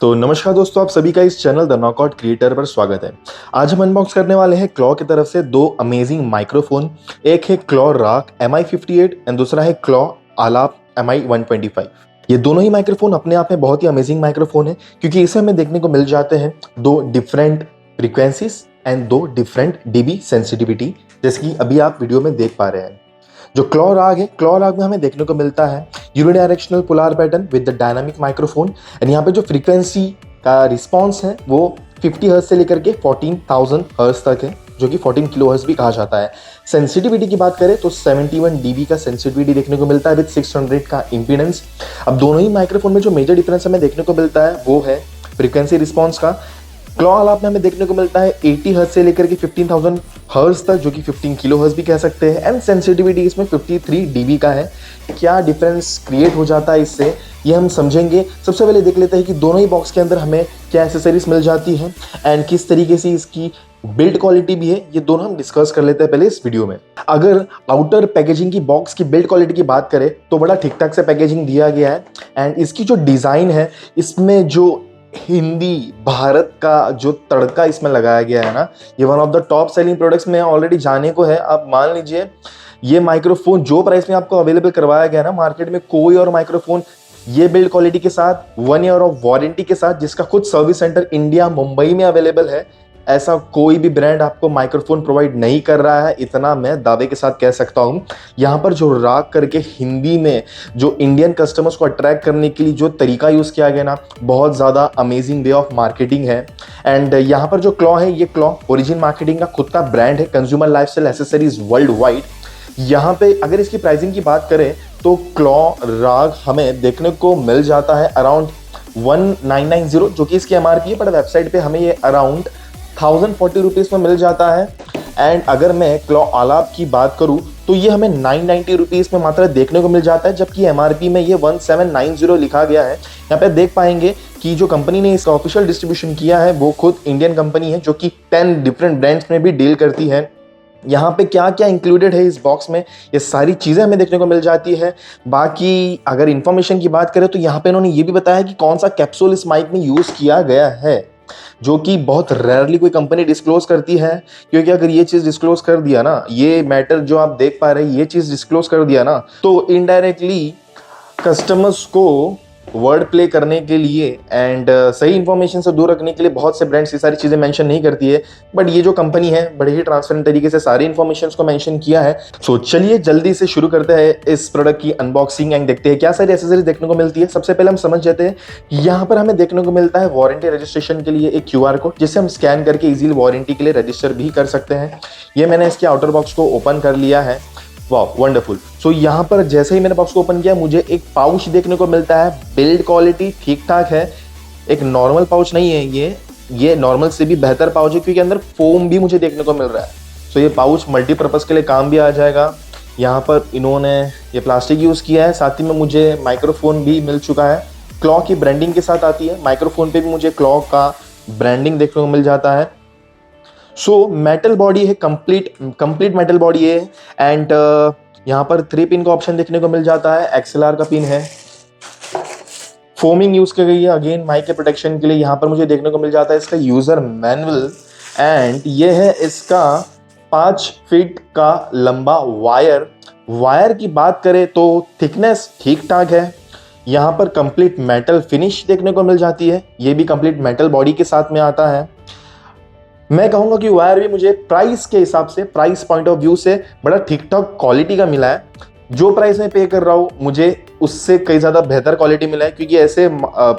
तो नमस्कार दोस्तों, आप सभी का इस चैनल द नॉकआउट क्रिएटर पर स्वागत है। आज हम अनबॉक्स करने वाले हैं क्लॉ की तरफ से दो अमेजिंग माइक्रोफोन। एक है क्लॉ राग MI58 एंड दूसरा है क्लॉ आलाप MI125। ये दोनों ही माइक्रोफोन अपने आप में बहुत ही अमेजिंग माइक्रोफोन है, क्योंकि इसे हमें देखने को मिल जाते हैं दो डिफरेंट फ्रीक्वेंसीज एंड दो डिफरेंट डीबी सेंसिटिविटी, जैसे कि अभी आप वीडियो में देख पा रहे हैं। जो क्लॉ राग है, क्लॉ राग में हमें देखने को मिलता है unidirectional polar pattern with the dynamic microphone. And यहाँ पे जो फ्रीक्वेंसी का रिस्पॉन्स है वो 50 हर्ट्ज से लेकर के 14,000 हर्ट्ज तक है, जो कि 14 किलो हर्ट्ज भी कहा जाता है। सेंसिटिविटी की बात करें तो 71 dB का सेंसिटिविटी देखने को मिलता है विद 600 का इम्पीडेंस। अब दोनों ही माइक्रोफोन में जो मेजर डिफरेंस हमें देखने को मिलता है वो है फ्रीक्वेंसी रिस्पॉन्स का। क्लॉ आलाप में हमें देखने को मिलता है 80 हर्ट्ज से लेकर के 15,000 हर्ट्ज तक, जो कि 15 किलो हर्ट्ज भी कह सकते हैं। एंड सेंसिटिविटी इसमें 53 dB का है। क्या डिफरेंस क्रिएट हो जाता है इससे, ये हम समझेंगे। सबसे पहले देख लेते हैं कि दोनों ही बॉक्स के अंदर हमें क्या एसेसरीज मिल जाती हैं एंड किस तरीके से इसकी बिल्ड क्वालिटी भी है, ये दोनों हम डिस्कस कर लेते हैं पहले इस वीडियो में। अगर आउटर पैकेजिंग की बॉक्स की बिल्ड क्वालिटी की बात करें तो बड़ा ठीक ठाक से पैकेजिंग दिया गया है। एंड इसकी जो डिज़ाइन है, इसमें जो हिंदी भारत का जो तड़का इसमें लगाया गया है ना, ये one of the top selling products में ऑलरेडी जाने को है। आप मान लीजिए ये माइक्रोफोन जो प्राइस में आपको अवेलेबल करवाया गया है ना, मार्केट में कोई और माइक्रोफोन ये बिल्ड क्वालिटी के साथ 1 ईयर ऑफ वारंटी के साथ, जिसका खुद सर्विस सेंटर इंडिया मुंबई में अवेलेबल है, ऐसा कोई भी ब्रांड आपको माइक्रोफोन प्रोवाइड नहीं कर रहा है। इतना मैं दावे के साथ कह सकता हूं। यहाँ पर जो राग करके हिंदी में जो इंडियन कस्टमर्स को अट्रैक्ट करने के लिए जो तरीका यूज़ किया गया ना, बहुत ज़्यादा अमेजिंग वे ऑफ मार्केटिंग है। एंड यहाँ पर जो क्लॉ है, ये क्लॉ ओरिजिन मार्केटिंग का खुद का ब्रांड है, consumer lifestyle accessories world wide. यहाँ पे अगर इसकी प्राइसिंग की बात करें तो क्लॉ राग हमें देखने को मिल जाता है अराउंड 1990, जो कि इसकी MRP है, बट वेबसाइट पे हमें ये अराउंड 1040 रुपीज़ में मिल जाता है। एंड अगर मैं क्लॉ आलाप की बात करूं तो ये हमें 990 रुपीज़ में मात्र देखने को मिल जाता है, जबकि MRP में ये 1790 लिखा गया है। यहाँ पे देख पाएंगे कि जो कंपनी ने इसका ऑफिशियल डिस्ट्रीब्यूशन किया है वो खुद इंडियन कंपनी है, जो कि 10 डिफरेंट ब्रांड्स में भी डील करती है। यहाँ पे क्या क्या इंक्लूडेड है इस बॉक्स में, ये सारी चीज़ें हमें देखने को मिल जाती है। बाकी अगर इन्फॉर्मेशन की बात करें तो यहाँ पे इन्होंने ये भी बताया कि कौन सा कैप्सूल इस माइक में यूज़ किया गया है, जो कि बहुत रेयरली कोई कंपनी डिस्क्लोज करती है। क्योंकि अगर ये चीज़ डिस्क्लोज कर दिया ना, ये मैटर जो आप देख पा रहे हैं, ये चीज़ डिस्क्लोज कर दिया ना, तो इनडायरेक्टली कस्टमर्स को वर्ड प्ले करने के लिए एंड सही इन्फॉर्मेशन से दूर रखने के लिए बहुत से ब्रांड्स ये सारी चीज़ें मेंशन नहीं करती है। बट ये जो कंपनी है बड़े ही ट्रांसपेरेंट तरीके से सारी इन्फॉर्मेशन को मेंशन किया है। सो चलिए जल्दी से शुरू करते हैं इस प्रोडक्ट की अनबॉक्सिंग एंड देखते हैं क्या सारी एसेसरीज देखने को मिलती है। सबसे पहले हम समझ जाते हैं कि यहाँ पर हमें देखने को मिलता है वारंटी रजिस्ट्रेशन के लिए एक QR कोड, जिसे हम स्कैन करके इजीली वारंटी के लिए रजिस्टर भी कर सकते हैं। ये मैंने इसके आउटर बॉक्स को ओपन कर लिया है। वाह वंडरफुल। सो यहाँ पर जैसे ही मैंने बॉक्स को ओपन किया, मुझे एक पाउच देखने को मिलता है। बिल्ड क्वालिटी ठीक ठाक है, एक नॉर्मल पाउच नहीं है ये नॉर्मल से भी बेहतर पाउच है, क्योंकि अंदर फोम भी मुझे देखने को मिल रहा है। सो ये पाउच मल्टीपर्पज़ के लिए काम भी आ जाएगा। यहाँ पर इन्होंने ये प्लास्टिक यूज़ किया है, साथ ही में मुझे माइक्रोफोन भी मिल चुका है। क्लॉ की ब्रांडिंग के साथ आती है, माइक्रोफोन पे भी मुझे क्लॉ का ब्रांडिंग देखने को मिल जाता है। सो मेटल बॉडी है, कंप्लीट मेटल बॉडी है। एंड यहाँ पर 3 पिन का ऑप्शन देखने को मिल जाता है, XLR का पिन है। फोमिंग यूज की गई है अगेन माइक के प्रोटेक्शन के लिए। यहाँ पर मुझे देखने को मिल जाता है इसका यूजर मैनुअल। एंड ये है इसका 5 फीट का लंबा वायर की बात करें तो थिकनेस ठीक ठाक है। यहाँ पर कंप्लीट मेटल फिनिश देखने को मिल जाती है, ये भी कंप्लीट मेटल बॉडी के साथ में आता है। मैं कहूँगा कि वायर भी मुझे प्राइस के हिसाब से, प्राइस पॉइंट ऑफ व्यू से बड़ा ठीक ठाक क्वालिटी का मिला है। जो प्राइस में पे कर रहा हूँ मुझे उससे कई ज़्यादा बेहतर क्वालिटी मिला है, क्योंकि ऐसे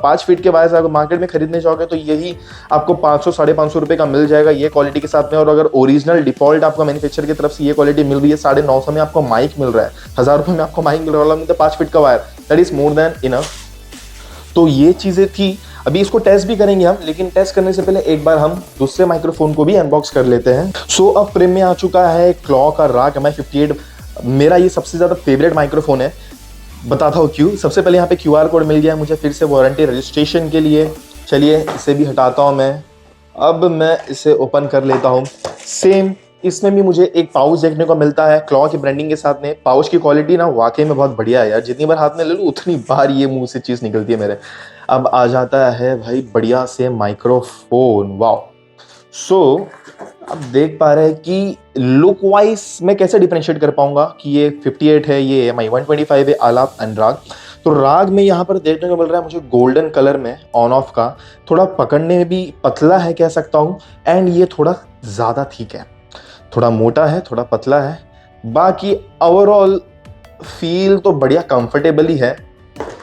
5 फीट के वायर अगर मार्केट में खरीदने जाओगे तो यही आपको 500 550 रुपये का मिल जाएगा ये क्वालिटी के साथ में। और अगर ओरिजिनल डिफॉल्ट आपको मैन्युफैक्चर की तरफ से ये क्वालिटी मिल रही है, 950 में आपको माइक मिल रहा है, 1000 रुपये में आपको माइक मिल रहा है, तो 5 फीट का wire, that is more than enough. तो ये चीज़ें थी। अभी इसको टेस्ट भी करेंगे हम, लेकिन टेस्ट करने से पहले एक बार हम दूसरे माइक्रोफोन को भी अनबॉक्स कर लेते हैं। सो अब फ्रेम में आ चुका है क्लॉ का राग MI58। मेरा ये सबसे ज़्यादा फेवरेट माइक्रोफोन है, बताता हूँ क्यों। सबसे पहले यहाँ पे QR कोड मिल गया मुझे फिर से वारंटी रजिस्ट्रेशन के लिए। चलिए इसे भी हटाता हूँ मैं। अब मैं इसे ओपन कर लेता हूँ। सेम इसमें भी मुझे एक पाउच देखने को मिलता है क्लॉ की ब्रांडिंग के साथ में। पाउच की क्वालिटी ना वाकई में बहुत बढ़िया है यार, जितनी बार हाथ में ले लूँ उतनी बार ये मुंह से चीज़ निकलती है मेरे। अब आ जाता है भाई बढ़िया से माइक्रोफोन, वाओ। सो अब देख पा रहे हैं कि लुक वाइज मैं कैसे डिफरेंशिएट कर पाऊंगा कि ये 58 है, ये MI 125 है, आलाप एंड राग। तो राग में यहाँ पर देखने को मिल रहा है मुझे गोल्डन कलर में ऑन ऑफ का, थोड़ा पकड़ने में भी पतला है कह सकता हूँ, एंड ये थोड़ा ज़्यादा ठीक है, थोड़ा मोटा है, थोड़ा पतला है। बाकी ओवरऑल फील तो बढ़िया कंफर्टेबल ही है।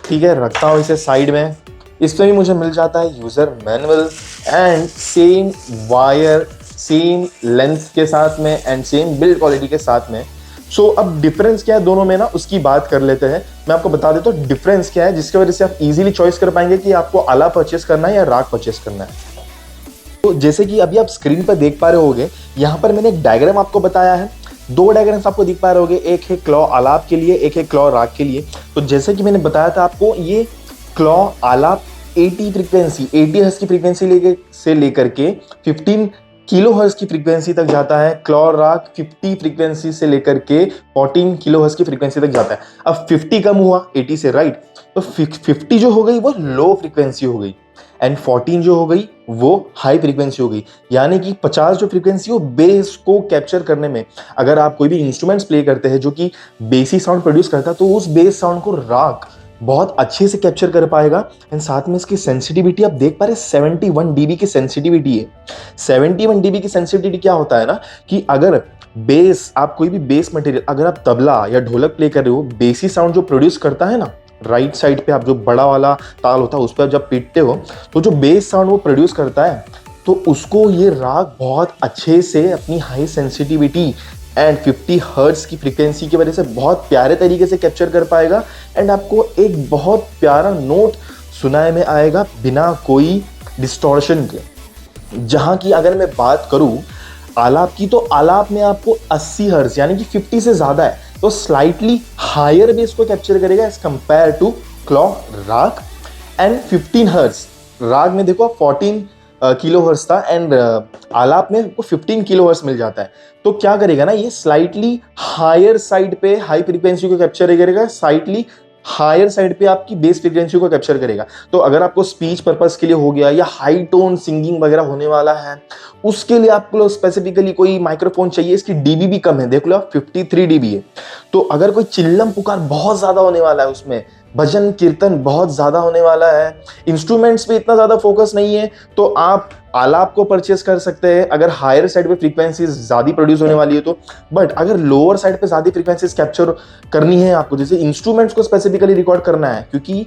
ठीक है, रखता हूँ इसे साइड में। इसमें भी मुझे मिल जाता है user manual and same wire, same length के साथ में एंड सेम बिल्ड क्वालिटी के साथ में। सो अब डिफरेंस क्या है दोनों में ना, उसकी बात कर लेते हैं। मैं आपको बता देता हूँ डिफरेंस क्या है, जिसकी वजह से आप इजीली चॉइस कर पाएंगे कि आपको आला परचेस करना है या राग परचेस करना है। तो जैसे कि अभी आप स्क्रीन पर देख पा रहे होगे, यहाँ पर मैंने एक डायग्राम आपको बताया है, दो डायग्राम्स आपको दिख पा रहे होगे, एक है क्लॉ आलाप के लिए, एक है क्लॉ राग के लिए। तो जैसे कि मैंने बताया था आपको, ये क्लॉ आलाप 80 फ्रीक्वेंसी, 80 हर्ट्ज की फ्रीक्वेंसी से लेकर के 15 किलो हर्ट्ज की फ्रीक्वेंसी तक जाता है। क्लॉ राग 50 फ्रीक्वेंसी से लेकर के 14 किलो हर्ट्ज की फ्रीक्वेंसी तक जाता है। अब 50 कम हुआ 80 से, राइट? तो 50 जो हो गई वो लो फ्रीक्वेंसी हो गई, एंड 14 जो हो गई वो हाई फ्रीक्वेंसी हो गई। यानी कि 50 जो फ्रीक्वेंसी हो बेस को कैप्चर करने में, अगर आप कोई भी इंस्ट्रूमेंट्स प्ले करते हैं जो कि बेसी साउंड प्रोड्यूस करता है, तो उस बेस साउंड को राग बहुत अच्छे से कैप्चर कर पाएगा। एंड साथ में इसकी सेंसिटिविटी आप देख पा रहे, 71 dB की सेंसिटिविटी है। 71 dB की सेंसिटिविटी क्या होता है ना, कि अगर बेस, आप कोई भी बेस मटेरियल, अगर आप तबला या ढोलक प्ले कर रहे हो, बेसी साउंड जो प्रोड्यूस करता है ना, राइट साइड पे आप जो बड़ा वाला ताल होता है उस पर जब पीटते हो, तो जो बेस साउंड वो प्रोड्यूस करता है, तो उसको ये राग बहुत अच्छे से अपनी हाई सेंसिटिविटी एंड 50 हर्ट्ज की फ्रीक्वेंसी की वजह से बहुत प्यारे तरीके से कैप्चर कर पाएगा। एंड आपको एक बहुत प्यारा नोट सुनाए में आएगा बिना कोई डिस्टॉर्शन के। जहां की अगर मैं बात करूं आलाप की, तो आलाप में आपको 80 हर्ट्ज यानी कि 50 से ज्यादा है, तो स्लाइटली हायर बेस को कैप्चर करेगा एज कंपेयर टू क्लॉ राग। एंड 15 हर्ट्ज राग में देखो 14 किलो हर्ट्ज था, एंड आलाप में आपको 15 किलो हर्ट्ज मिल जाता है। तो क्या करेगा ना, ये स्लाइटली हायर साइड पे हाई फ्रीक्वेंसी को कैप्चर करेगा, स्लाइटली हायर साइड पे आपकी बेस फ्रीक्वेंसी को कैप्चर करेगा। तो अगर आपको स्पीच पर्पस के लिए हो गया या हाई टोन सिंगिंग वगैरह होने वाला है, उसके लिए आपको स्पेसिफिकली कोई माइक्रोफोन चाहिए, इसकी डीबी भी कम है, देख लो 53 डीबी है। तो अगर कोई चिल्लम पुकार बहुत ज्यादा होने वाला है, उसमें भजन कीर्तन बहुत ज्यादा होने वाला है, इंस्ट्रूमेंट्स पे इतना ज्यादा फोकस नहीं है, तो आप आलाप को परचेस कर सकते हैं अगर हायर साइड पे फ्रीक्वेंसीज ज्यादा प्रोड्यूस होने वाली है तो। बट अगर लोअर साइड पे ज्यादा फ्रीक्वेंसीज कैप्चर करनी है आपको, जैसे इंस्ट्रूमेंट्स को स्पेसिफिकली रिकॉर्ड करना है, क्योंकि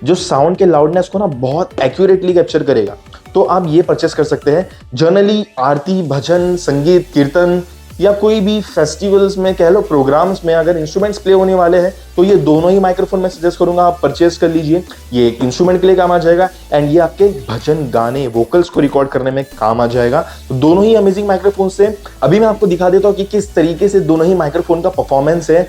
जो साउंड के लाउडनेस को ना बहुत एक्यूरेटली कैप्चर करेगा, तो आप ये परचेस कर सकते हैं। जनरली आरती, भजन, संगीत, कीर्तन या कोई भी फेस्टिवल्स में कह लो, प्रोग्राम्स में अगर इंस्ट्रूमेंट्स प्ले होने वाले हैं, तो ये दोनों ही माइक्रोफोन मैं सजेस्ट करूंगा आप परचेस कर लीजिए। ये एक इंस्ट्रूमेंट के लिए काम आ जाएगा, एंड ये आपके भजन, गाने, वोकल्स को रिकॉर्ड करने में काम आ जाएगा। तो दोनों ही अमेजिंग माइक्रोफोन से अभी मैं आपको दिखा देता हूँ कि किस तरीके से दोनों ही माइक्रोफोन का परफॉर्मेंस है।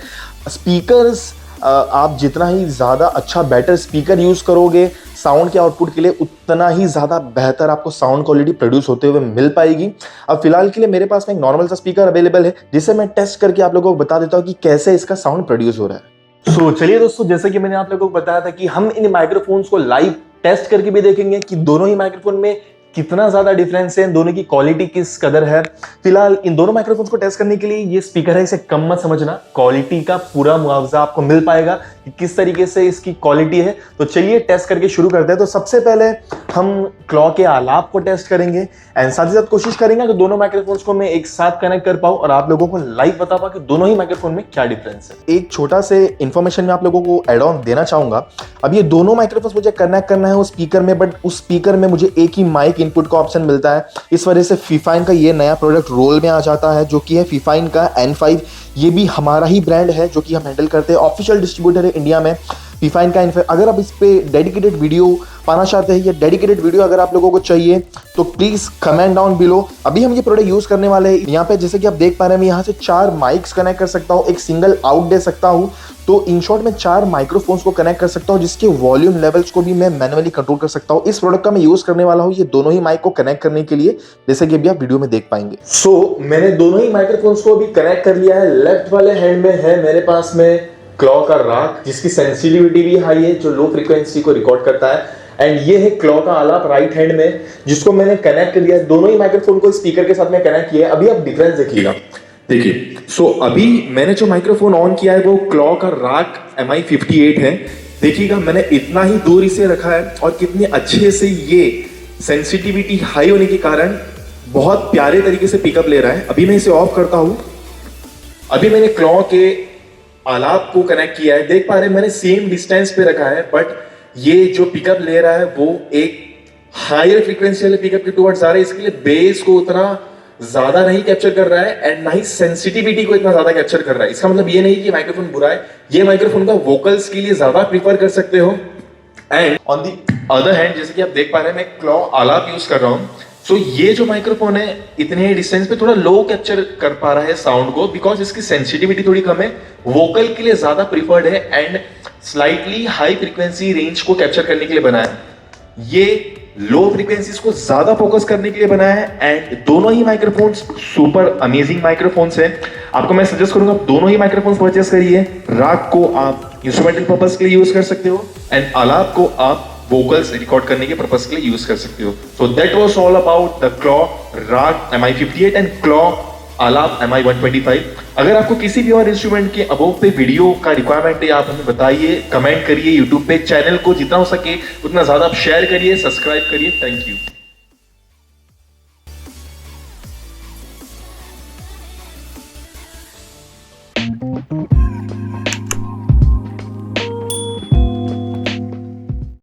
स्पीकर्स, आप जितना ही ज़्यादा अच्छा बेटर स्पीकर यूज़ करोगे साउंड के आउटपुट के लिए, उतना ही ज़्यादा बेहतर आपको साउंड क्वालिटी प्रोड्यूस होते हुए मिल पाएगी। अब फिलहाल के लिए मेरे पास में एक नॉर्मल सा स्पीकर अवेलेबल है, जिसे मैं टेस्ट करके आप लोगों को बता देता हूँ कि कैसे इसका साउंड प्रोड्यूस हो रहा है। सो चलिए दोस्तों, जैसे कि मैंने आप लोगों को बताया था कि हम इन माइक्रोफोन्स को लाइव टेस्ट करके भी देखेंगे कि दोनों ही माइक्रोफोन में कितना ज्यादा डिफरेंस है, दोनों की क्वालिटी किस कदर है। फिलहाल इन दोनों माइक्रोफोन्स को टेस्ट करने के लिए ये स्पीकर है, इसे कम मत समझना, क्वालिटी का पूरा मुआवजा आपको मिल पाएगा कि किस तरीके से इसकी क्वालिटी है। तो चलिए टेस्ट करके शुरू करते हैं। तो सबसे पहले हम क्लॉ के आलाप को टेस्ट करेंगे, एंड साथ ही साथ कोशिश करेंगे कि दोनों माइक्रोफोन्स को मैं एक साथ कनेक्ट कर पाऊं और आप लोगों को लाइव बता पाऊं कि दोनों ही माइक्रोफोन में क्या डिफरेंस है। एक छोटा से इंफॉर्मेशन मैं आप लोगों को एड ऑन देना चाहूंगा। अब ये दोनों माइक्रोफोन्स मुझे कनेक्ट करना है उस स्पीकर में, बट उस स्पीकर में मुझे एक ही माइक इनपुट का ऑप्शन मिलता है। इस वजह से फीफाइन का ये नया प्रोडक्ट रोल में आ जाता है, जो कि है फीफाइन का N5। ये भी हमारा ही ब्रांड है जो कि हम हैंडल करते हैं, ऑफिशियल डिस्ट्रीब्यूटर है इंडिया में फीफाइन का N5। अगर आप इस पे डेडिकेटेड वीडियो पाना चाहते हैं या डेडिकेटेड वीडियो अगर आप लोगों को चाहिए, तो प्लीज कमेंट डाउन बिलो। अभी हम ये प्रोडक्ट यूज करने वाले हैं। यहाँ पे जैसे कि आप देख पा रहे हैं, मैं यहाँ से 4 माइक्स कनेक्ट कर सकता हूँ, एक सिंगल आउट दे सकता हूँ। तो इन शॉर्ट में 4 माइक्रोफोन्स को कनेक्ट कर सकता हूँ, जिसके वॉल्यूम लेवल्स को भी मैं मैनुअली कंट्रोल कर सकता हूँ। इस प्रोडक्ट का मैं यूज करने वाला हूँ ये दोनों ही माइक को कनेक्ट करने के लिए, जैसे कि अभी आप वीडियो में देख पाएंगे। मैंने दोनों ही माइक्रोफोन्स को अभी कनेक्ट कर लिया है। लेफ्ट वाले हैंड में है मेरे पास में क्लॉ का राग, जिसकी सेंसिटिविटी भी हाई है, जो लो फ्रीक्वेंसी को रिकॉर्ड करता है। एंड ये है क्लॉ का आलाप राइट हैंड में, जिसको मैंने कनेक्ट कर दिया। दोनों ही माइक्रोफोन को स्पीकर के साथ में कनेक्ट किया है। अभी आप डिफरेंस देखिएगा, देखिए। सो अभी मैंने जो माइक्रोफोन ऑन किया है वो क्लॉ का राग MI58 है। देखिएगा मैंने इतना ही दूर इसे रखा है और कितने अच्छे से ये सेंसिटिविटी हाई होने के कारण बहुत प्यारे तरीके से पिकअप ले रहा है। अभी मैं इसे ऑफ करता हूं। अभी मैंने क्लॉ के आलाप को कनेक्ट किया है, देख पा रहे हैं मैंने सेम डिस्टेंस पे रखा है, बट ये जो पिकअप ले रहा है वो एक हायर फ्रीक्वेंसी वाले पिकअप के टुवर्ड्स आ रहा है। इसके लिए बेस को उतना ज्यादा नहीं कैप्चर कर रहा है एंड ना ही सेंसिटिविटी को इतना ज्यादा कैप्चर कर रहा है। इसका मतलब ये नहीं कि माइक्रोफोन बुरा है, ये माइक्रोफोन का वोकल्स के लिए ज्यादा प्रीफर कर सकते हो। And on the other hand, जैसे कि आप देख पा रहे हैं मैं क्लॉ आलाप यूज कर रहा हूं। सो ये जो माइक्रोफोन है इतने डिस्टेंस पे थोड़ा लो कैप्चर कर पा रहा है साउंड को, बिकॉज इसकी सेंसिटिविटी थोड़ी कम है, वोकल के लिए ज्यादा प्रीफर्ड है and slightly high frequency range को कैप्चर करने के लिए बना है। ये लो फ्रीक्वेंसीज को ज्यादा फोकस करने के लिए बना है एंड दोनों ही माइक्रोफोन्स सुपर अमेजिंग माइक्रोफोन्स हैं। आपको मैं सजेस्ट करूंगा दोनों ही माइक्रोफोन्स परचेस करिए। राग को आप इंस्ट्रूमेंटल पर्पस के लिए यूज कर सकते हो एंड आलाप को आप वोकल्स रिकॉर्ड करने के पर्पस के लिए यूज कर सकते हो। So that was all about the claw rag MI58 and claw आलाप MI125। अगर आपको किसी भी और इंस्ट्रूमेंट के अबोव पे वीडियो का रिक्वायरमेंट है, आप हमें बताइए, कमेंट करिए यूट्यूब पे। चैनल को जितना हो सके उतना ज्यादा आप शेयर करिए, सब्सक्राइब करिए। Thank you.